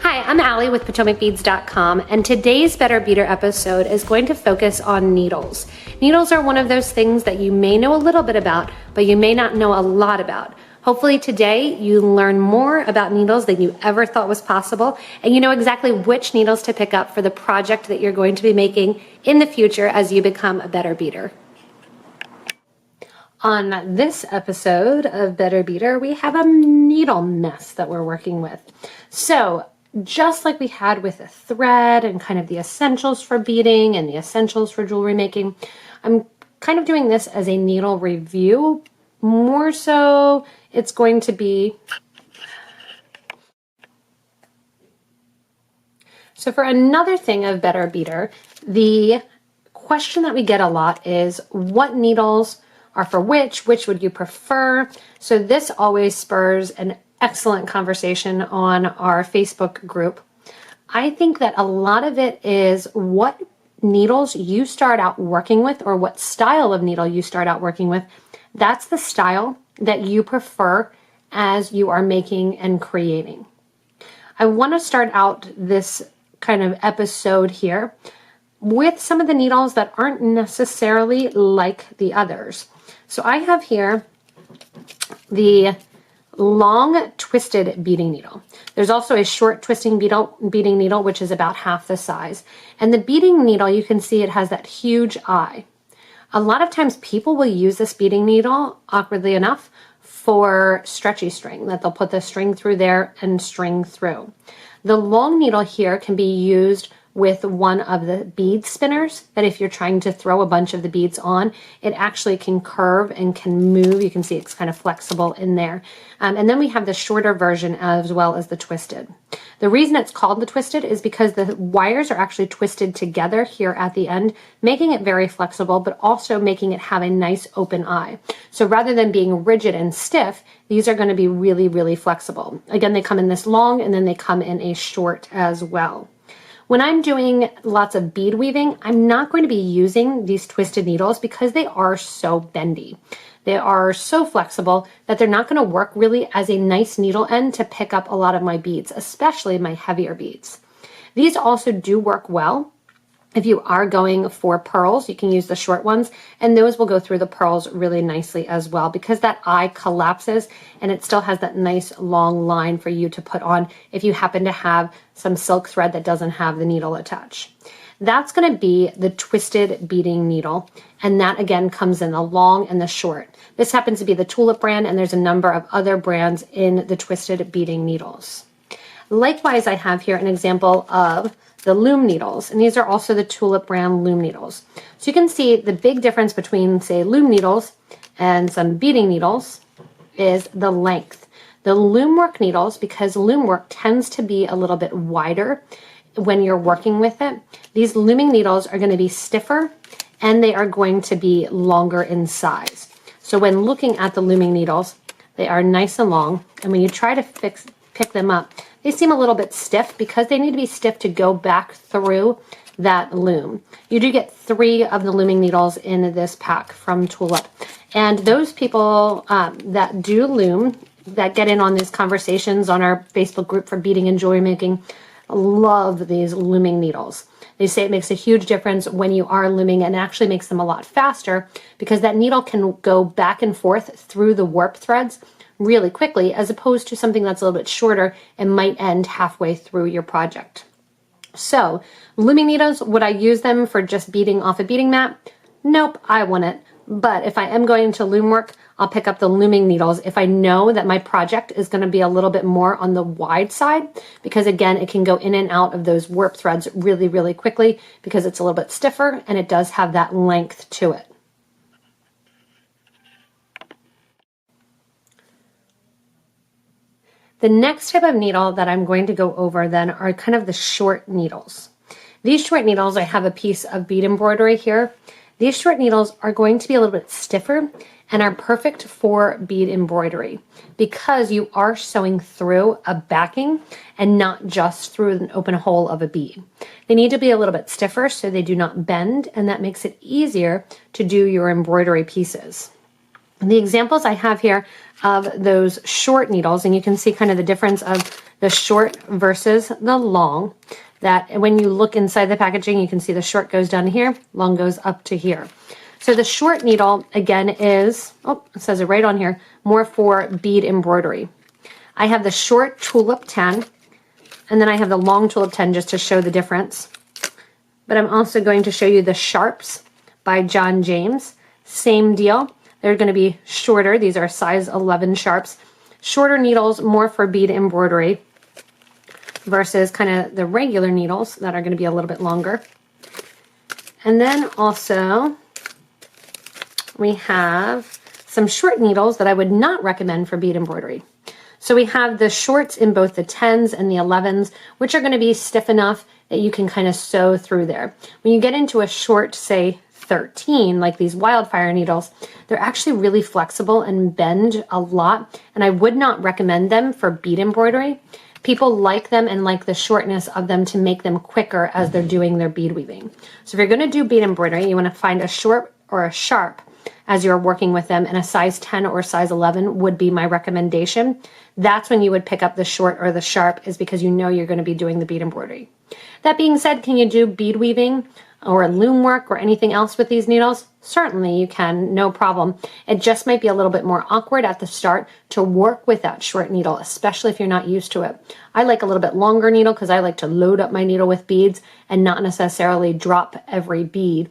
Hi, I'm Allie with PotomacBeads.com, and today's Better Beader episode is going to focus on needles. Needles are one of those things that you may know a little bit about, but you may not know a lot about. Hopefully today you learn more about needles than you ever thought was possible, and you know exactly which needles to pick up for the project that you're going to be making in the future as you become a better beader. On this episode of Better Beader, we have a needle mess that we're working with. So just like we had with a thread and kind of the essentials for beading and the essentials for jewelry making, I'm kind of doing this as a needle review. More so, it's going to be... So for another thing of Better Beader, the question that we get a lot is what needles are for which would you prefer? So this always spurs an excellent conversation on our Facebook group. I think that a lot of it is what needles you start out working with, or what style of needle you start out working with. That's the style that you prefer as you are making and creating. I want to start out this kind of episode here with some of the needles that aren't necessarily like the others. So I have here the long twisted beading needle. There's also a short twisting beading needle, which is about half the size. And the beading needle, you can see it has that huge eye. A lot of times people will use this beading needle, awkwardly enough, for stretchy string, that they'll put the string through there and string through. The long needle here can be used with one of the bead spinners, that if you're trying to throw a bunch of the beads on, it actually can curve and can move. You can see it's kind of flexible in there. And then we have the shorter version as well as the twisted. The reason it's called the twisted is because the wires are actually twisted together here at the end, making it very flexible, but also making it have a nice open eye. So rather than being rigid and stiff, these are going to be really, really flexible. Again, they come in this long, and then they come in a short as well. When I'm doing lots of bead weaving, I'm not going to be using these twisted needles because they are so bendy. They are so flexible that they're not going to work really as a nice needle end to pick up a lot of my beads, especially my heavier beads. These also do work well. If you are going for pearls, you can use the short ones, and those will go through the pearls really nicely as well because that eye collapses and it still has that nice long line for you to put on if you happen to have some silk thread that doesn't have the needle attached. That's going to be the twisted beading needle, and that again comes in the long and the short. This happens to be the Tulip brand, and there's a number of other brands in the twisted beading needles. Likewise, I have here an example of the Loom Needles, and these are also the Tulip brand Loom Needles. So you can see the big difference between, say, Loom Needles and some beading needles is the length. The loom work needles, because loom work tends to be a little bit wider when you're working with it, these looming needles are going to be stiffer and they are going to be longer in size. So when looking at the looming needles, they are nice and long, and when you try to pick them up, they seem a little bit stiff because they need to be stiff to go back through that loom. You do get 3 of the looming needles in this pack from Tulip. And those people that do loom, that get in on these conversations on our Facebook group for beading and jewelry making, love these looming needles. They say it makes a huge difference when you are looming, and actually makes them a lot faster because that needle can go back and forth through the warp threads really quickly, as opposed to something that's a little bit shorter and might end halfway through your project. So, looming needles, would I use them for just beading off a beading mat? Nope, I wouldn't. But if I am going to loom work, I'll pick up the looming needles if I know that my project is going to be a little bit more on the wide side, because again, it can go in and out of those warp threads really, really quickly because it's a little bit stiffer and it does have that length to it. The next type of needle that I'm going to go over then are kind of the short needles. These short needles, I have a piece of bead embroidery here. These short needles are going to be a little bit stiffer and are perfect for bead embroidery because you are sewing through a backing and not just through an open hole of a bead. They need to be a little bit stiffer so they do not bend, and that makes it easier to do your embroidery pieces. The examples I have here of those short needles, and you can see kind of the difference of the short versus the long. That when you look inside the packaging, you can see the short goes down here, long goes up to here. So the short needle, again, is, oh, it says it right on here, more for bead embroidery. I have the short Tulip 10, and then I have the long Tulip 10 just to show the difference. But I'm also going to show you the Sharps by John James. Same deal. They're going to be shorter. These are size 11 Sharps. Shorter needles, more for bead embroidery versus kind of the regular needles that are going to be a little bit longer. And then also we have some short needles that I would not recommend for bead embroidery. So we have the shorts in both the 10s and the 11s, which are going to be stiff enough that you can kind of sew through there. When you get into a short, say 13, like these Wildfire needles, they're actually really flexible and bend a lot, and I would not recommend them for bead embroidery. People like them and like the shortness of them to make them quicker as they're doing their bead weaving. So if you're going to do bead embroidery, you want to find a short or a sharp as you're working with them, and a size 10 or size 11 would be my recommendation. That's when you would pick up the short or the sharp, is because you know you're going to be doing the bead embroidery. That being said, can you do bead weaving or loom work or anything else with these needles? Certainly you can, no problem. It just might be a little bit more awkward at the start to work with that short needle, especially if you're not used to it. I like a little bit longer needle because I like to load up my needle with beads and not necessarily drop every bead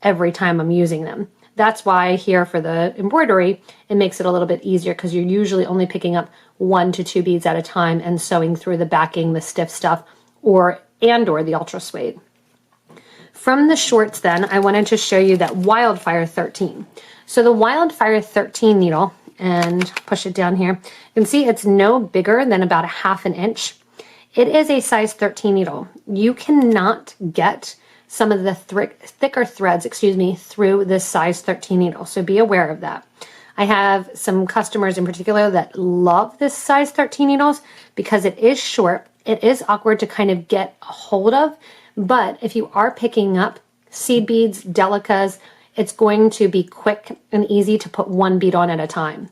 every time I'm using them. That's why here for the embroidery, it makes it a little bit easier because you're usually only picking up 1 to 2 beads at a time and sewing through the backing, the stiff stuff, or the ultra suede. From the shorts then, I wanted to show you that Wildfire 13. So the Wildfire 13 needle, and push it down here, you can see it's no bigger than about a 1/2 inch. It is a size 13 needle. You cannot get some of the thicker threads, through this size 13 needle. So be aware of that. I have some customers in particular that love this size 13 needles because it is short. It is awkward to kind of get a hold of, but if you are picking up seed beads, delicas, it's going to be quick and easy to put 1 bead on at a time.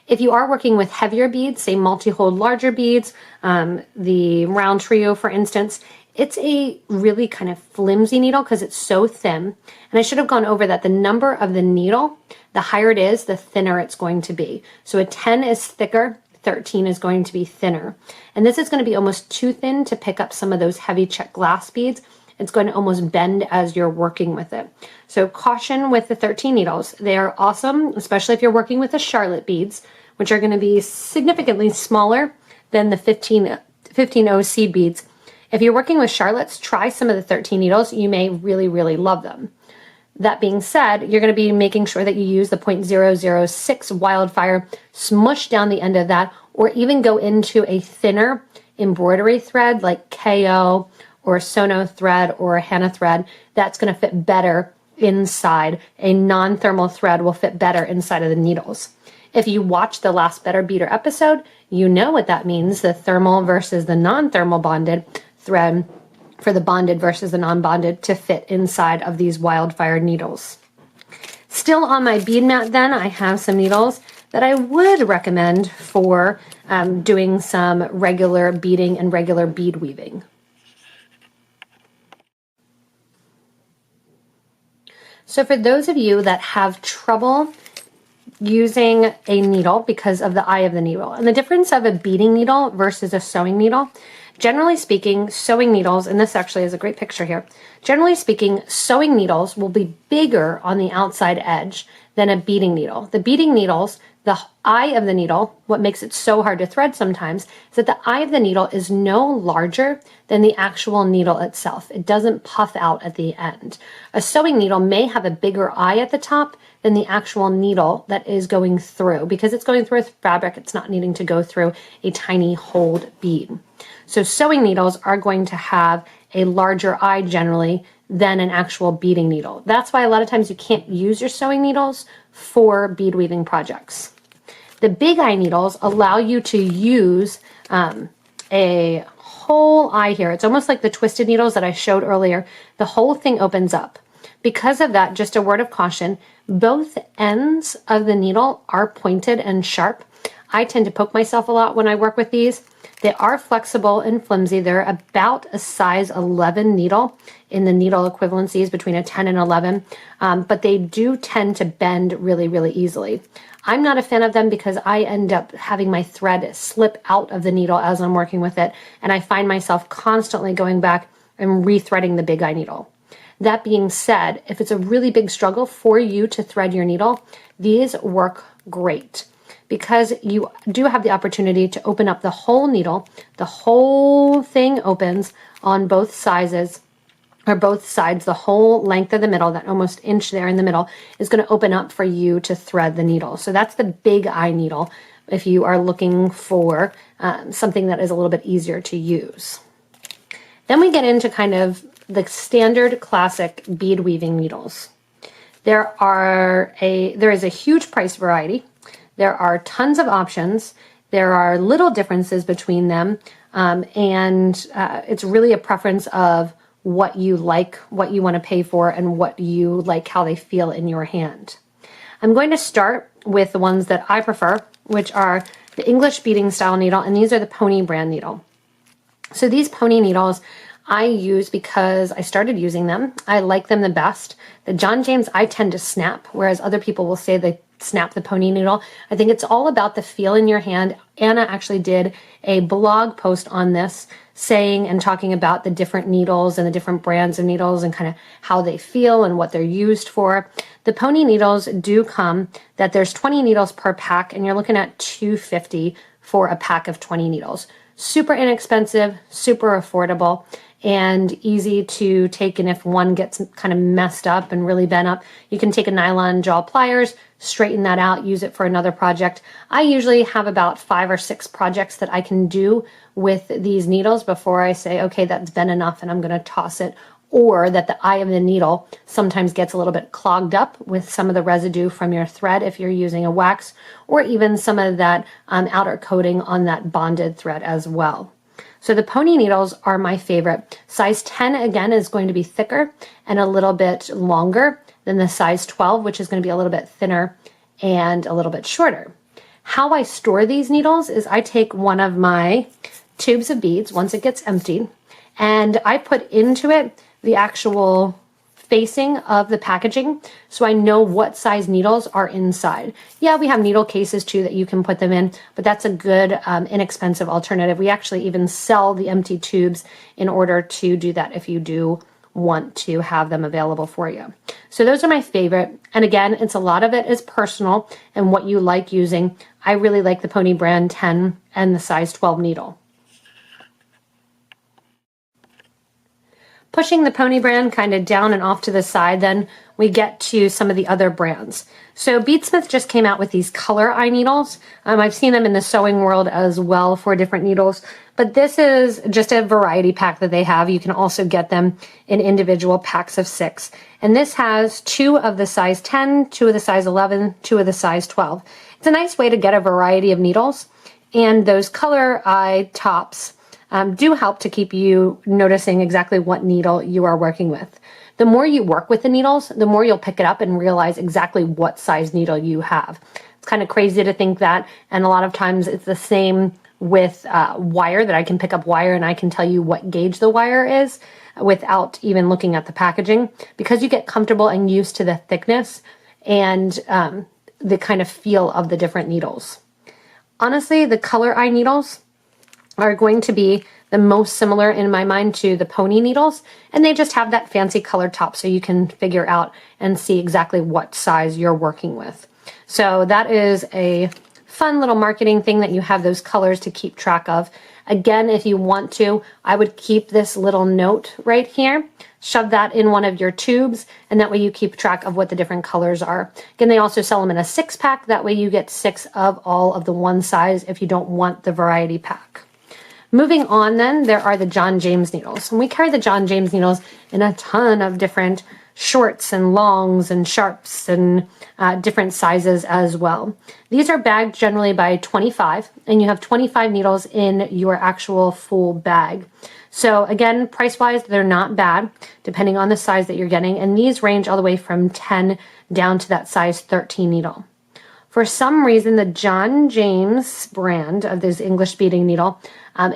If you are working with heavier beads, say multi-hold larger beads, the round trio for instance, it's a really kind of flimsy needle because it's so thin. And I should have gone over that the number of the needle, the higher it is, the thinner it's going to be. So a 10 is thicker, 13 is going to be thinner. And this is going to be almost too thin to pick up some of those heavy check glass beads. It's going to almost bend as you're working with it. So caution with the 13 needles. They are awesome, especially if you're working with the Charlotte beads, which are going to be significantly smaller than the 15 seed beads. If you're working with Charlottes, try some of the 13 needles. You may really, really love them. That being said, you're going to be making sure that you use the 0.006 Wildfire, smush down the end of that, or even go into a thinner embroidery thread like KO or Sono thread or a henna thread. That's going to fit better inside. A non-thermal thread will fit better inside of the needles. If you watched the last Better Beader episode, you know what that means, the thermal versus the non-thermal bonded thread for the bonded versus the non-bonded to fit inside of these Wildfire needles. Still on my bead mat then, I have some needles that I would recommend for doing some regular beading and regular bead weaving. So for those of you that have trouble using a needle because of the eye of the needle, and the difference of a beading needle versus a sewing needle, generally speaking, sewing needles, and this actually is a great picture here, generally speaking, sewing needles will be bigger on the outside edge than a beading needle. The beading needles, the eye of the needle, what makes it so hard to thread sometimes, is that the eye of the needle is no larger than the actual needle itself. It doesn't puff out at the end. A sewing needle may have a bigger eye at the top than the actual needle that is going through. Because it's going through a fabric, it's not needing to go through a tiny holed bead. So sewing needles are going to have a larger eye generally than an actual beading needle. That's why a lot of times you can't use your sewing needles for bead weaving projects. The big eye needles allow you to use a whole eye here. It's almost like the twisted needles that I showed earlier. The whole thing opens up. Because of that, just a word of caution, both ends of the needle are pointed and sharp. I tend to poke myself a lot when I work with these. They are flexible and flimsy. They're about a size 11 needle in the needle equivalencies between a 10 and 11, but they do tend to bend really, really easily. I'm not a fan of them because I end up having my thread slip out of the needle as I'm working with it, and I find myself constantly going back and rethreading the big eye needle. That being said, if it's a really big struggle for you to thread your needle, these work great because you do have the opportunity to open up the whole needle. The whole thing opens on both sizes, or both sides. The whole length of the middle, that almost inch there in the middle, is going to open up for you to thread the needle. So that's the big eye needle if you are looking for something that is a little bit easier to use. Then we get into kind of the standard classic bead weaving needles. There is a huge price variety. There are tons of options. There are little differences between them, and it's really a preference of what you like, what you want to pay for, and what you like, how they feel in your hand. I'm going to start with the ones that I prefer, which are the English beading style needle, and these are the Pony brand needle. So these Pony needles I use because I started using them. I like them the best. The John James I tend to snap, whereas other people will say they snap the Pony needle. I think it's all about the feel in your hand. Anna actually did a blog post on this saying and talking about the different needles and the different brands of needles and kind of how they feel and what they're used for. The Pony needles do come that there's 20 needles per pack, and you're looking at $2.50 for a pack of 20 needles. Super inexpensive, super affordable, and easy to take. And if one gets kind of messed up and really bent up, you can take a nylon jaw pliers, straighten that out, use it for another project. I usually have about 5 or 6 projects that I can do with these needles before I say, okay, that's been enough and I'm going to toss it. Or that the eye of the needle sometimes gets a little bit clogged up with some of the residue from your thread if you're using a wax, or even some of that outer coating on that bonded thread as well. So the Pony needles are my favorite. Size 10, again, is going to be thicker and a little bit longer than the size 12, which is going to be a little bit thinner and a little bit shorter. How I store these needles is I take one of my tubes of beads once it gets emptied, and I put into it the actual facing of the packaging so I know what size needles are inside. Yeah, we have needle cases too that you can put them in, but that's a good inexpensive alternative. We actually even sell the empty tubes in order to do that if you do want to have them available for you. So those are my favorite. And again, it's a lot of it is personal and what you like using. I really like the Pony brand 10 and the size 12 needle. Pushing the Pony brand kind of down and off to the side, then we get to some of the other brands. So Beadsmith just came out with these color eye needles. I've seen them in the sewing world as well for different needles, but this is just a variety pack that they have. You can also get them in individual packs of 6. And this has 2 of the size 10, 2 of the size 11, 2 of the size 12. It's a nice way to get a variety of needles, and those color eye tops do help to keep you noticing exactly what needle you are working with. The more you work with the needles, the more you'll pick it up and realize exactly what size needle you have. It's kind of crazy to think that, and a lot of times it's the same with wire, that I can pick up wire and I can tell you what gauge the wire is without even looking at the packaging, because you get comfortable and used to the thickness and the kind of feel of the different needles. Honestly, the color eye needles are going to be the most similar in my mind to the Pony needles, and they just have that fancy color top so you can figure out and see exactly what size you're working with. So that is a fun little marketing thing that you have those colors to keep track of. Again, if you want to, I would keep this little note right here, shove that in one of your tubes, and that way you keep track of what the different colors are. Again, they also sell them in a 6-pack. That way you get 6 of all of the one size if you don't want the variety pack. Moving on then, there are the John James needles. And we carry the John James needles in a ton of different shorts and longs and sharps and different sizes as well. These are bagged generally by 25, and you have 25 needles in your actual full bag. So again, price-wise, they're not bad, depending on the size that you're getting. And these range all the way from 10 down to that size 13 needle. For some reason, the John James brand of this English beading needle,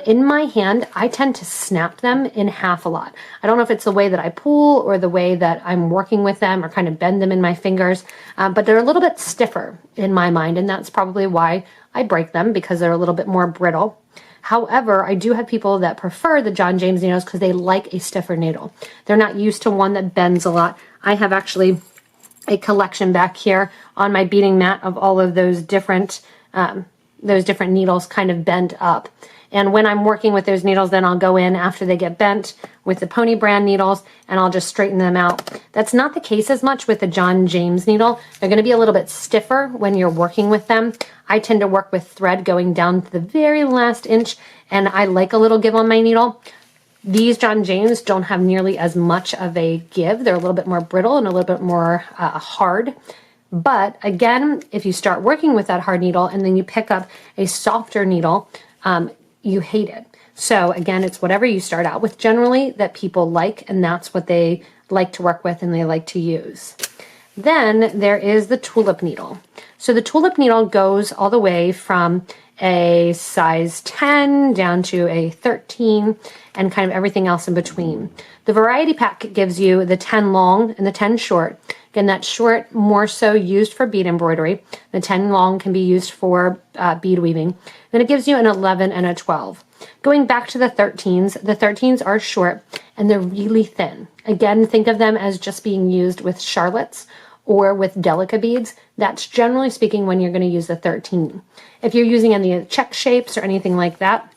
in my hand, I tend to snap them in half a lot. I don't know if it's the way that I pull or the way that I'm working with them or kind of bend them in my fingers, but they're a little bit stiffer in my mind, and that's probably why I break them, because they're a little bit more brittle. However, I do have people that prefer the John James needles because they like a stiffer needle. They're not used to one that bends a lot. I have actually a collection back here on my beading mat of all of those different needles kind of bent up. And when I'm working with those needles, then I'll go in after they get bent with the Pony brand needles and I'll just straighten them out. That's not the case as much with the John James needle. They're going to be a little bit stiffer when you're working with them. I tend to work with thread going down to the very last inch, and I like a little give on my needle. These John James don't have nearly as much of a give. They're a little bit more brittle and a little bit more hard. But again, if you start working with that hard needle and then you pick up a softer needle, you hate it. So again, it's whatever you start out with generally that people like, and that's what they like to work with and they like to use. Then there is the Tulip needle. So the Tulip needle goes all the way from a size 10 down to a 13 and kind of everything else in between. The variety pack gives you the 10 long and the 10 short. Again, that short more so used for bead embroidery. The 10 long can be used for bead weaving. Then it gives you an 11 and a 12. Going back to the 13s are short and they're really thin. Again, think of them as just being used with charlottes or with delica beads. That's generally speaking when you're going to use the 13. If you're using any check shapes or anything like that,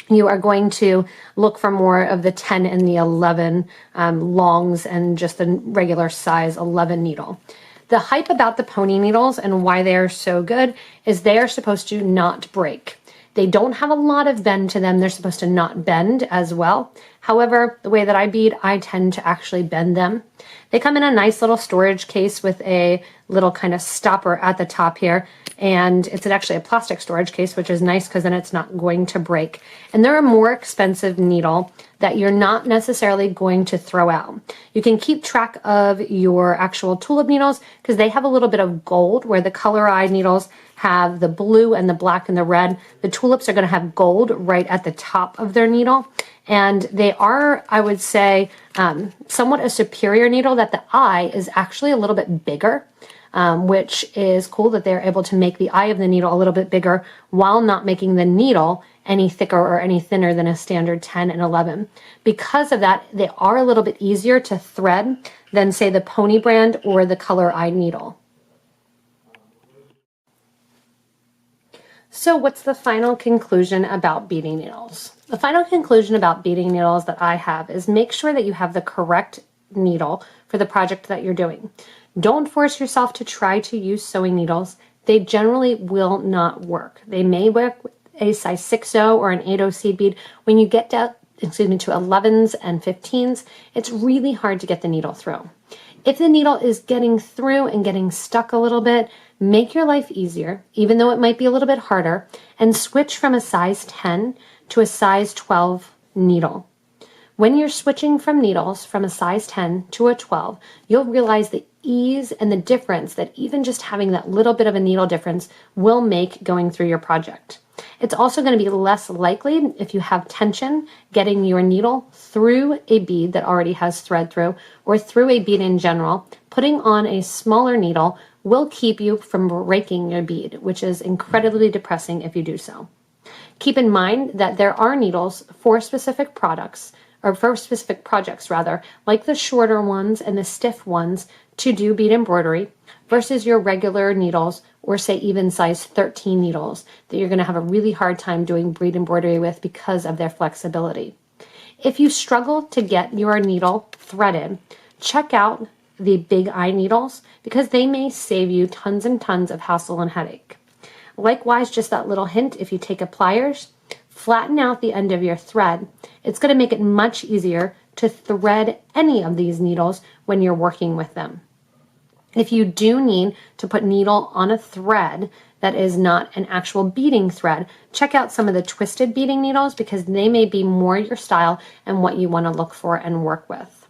you are going to look for more of the 10 and the 11 longs and just the regular size 11 needle. The hype about the pony needles and why they're so good is they are supposed to not break. They don't have a lot of bend to them. They're supposed to not bend as well. However, the way that I bead, I tend to actually bend them. They come in a nice little storage case with a little kind of stopper at the top here. And it's actually a plastic storage case, which is nice because then it's not going to break. And they're a more expensive needle that you're not necessarily going to throw out. You can keep track of your actual tulip needles because they have a little bit of gold, where the color-eye needles have the blue and the black and the red. The tulips are going to have gold right at the top of their needle. And they are, I would say, somewhat a superior needle, that the eye is actually a little bit bigger. Which is cool that they're able to make the eye of the needle a little bit bigger while not making the needle any thicker or any thinner than a standard 10 and 11. Because of that, they are a little bit easier to thread than, say, the Pony brand or the color eye needle. So what's the final conclusion about beading needles? The final conclusion about beading needles that I have is make sure that you have the correct needle for the project that you're doing. Don't force yourself to try to use sewing needles. They generally will not work. They may work with a size 6.0 or an 8.0 seed bead. When you get down, to 11s and 15s, it's really hard to get the needle through. If the needle is getting through and getting stuck a little bit, make your life easier, even though it might be a little bit harder, and switch from a size 10 to a size 12 needle. When you're switching from needles from a size 10 to a 12, you'll realize the ease and the difference that even just having that little bit of a needle difference will make going through your project. It's also going to be less likely, if you have tension, getting your needle through a bead that already has thread through, or through a bead in general. Putting on a smaller needle will keep you from breaking your bead, which is incredibly depressing if you do so. Keep in mind that there are needles for specific products, or for specific projects rather, like the shorter ones and the stiff ones to do bead embroidery versus your regular needles, or say even size 13 needles that you're going to have a really hard time doing bead embroidery with because of their flexibility. If you struggle to get your needle threaded, check out the big eye needles because they may save you tons and tons of hassle and headache. Likewise, just that little hint, if you take a pliers, flatten out the end of your thread, it's going to make it much easier to thread any of these needles when you're working with them. If you do need to put needle on a thread that is not an actual beading thread, check out some of the twisted beading needles because they may be more your style and what you want to look for and work with.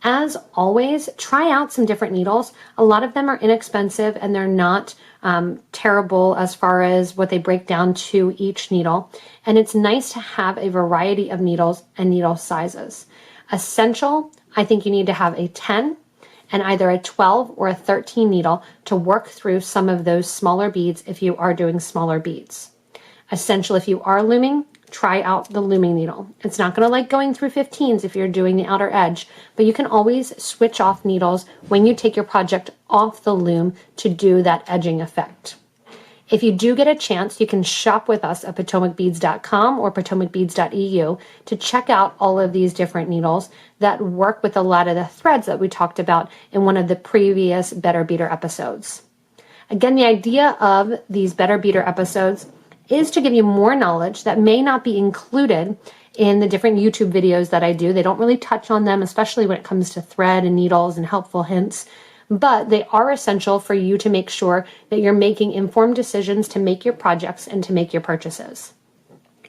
As always, try out some different needles. A lot of them are inexpensive and they're not terrible as far as what they break down to each needle. And it's nice to have a variety of needles and needle sizes. Essential, I think you need to have a 10 and either a 12 or a 13 needle to work through some of those smaller beads if you are doing smaller beads. Essential, if you are looming, try out the looming needle. It's not going to like going through 15s if you're doing the outer edge, but you can always switch off needles when you take your project off the loom to do that edging effect. If you do get a chance, you can shop with us at PotomacBeads.com or PotomacBeads.eu to check out all of these different needles that work with a lot of the threads that we talked about in one of the previous Better Beader episodes. Again, the idea of these Better Beader episodes is to give you more knowledge that may not be included in the different YouTube videos that I do. They don't really touch on them, especially when it comes to thread and needles and helpful hints, but they are essential for you to make sure that you're making informed decisions to make your projects and to make your purchases.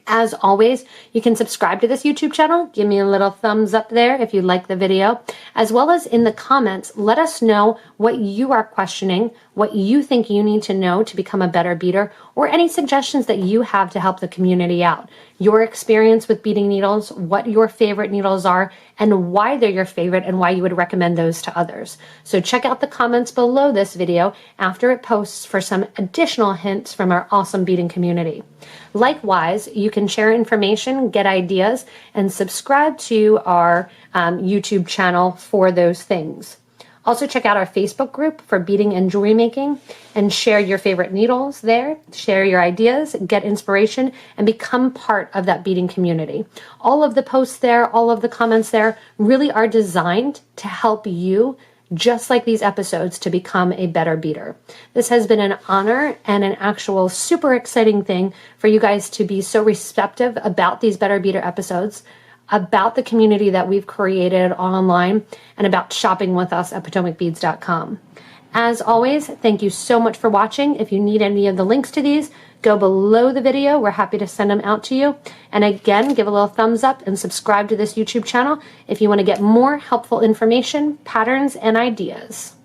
As always, you can subscribe to this YouTube channel. Give me a little thumbs up there if you like the video, as well as in the comments, let us know what you are questioning, what you think you need to know to become a better beader, or any suggestions that you have to help the community out. Your experience with beading needles, what your favorite needles are, and why they're your favorite and why you would recommend those to others. So check out the comments below this video after it posts for some additional hints from our awesome beading community. Likewise, you can share information, get ideas, and subscribe to our YouTube channel for those things. Also check out our Facebook group for beading and jewelry making and share your favorite needles there, share your ideas, get inspiration, and become part of that beading community. All of the posts there, all of the comments there really are designed to help you, just like these episodes, to become a better beader. This has been an honor and an actual super exciting thing for you guys to be so receptive about these Better Beader episodes, about the community that we've created online, and about shopping with us at PotomacBeads.com. As always, thank you so much for watching. If you need any of the links to these, go below the video. We're happy to send them out to you. And again, give a little thumbs up and subscribe to this YouTube channel if you want to get more helpful information, patterns, and ideas.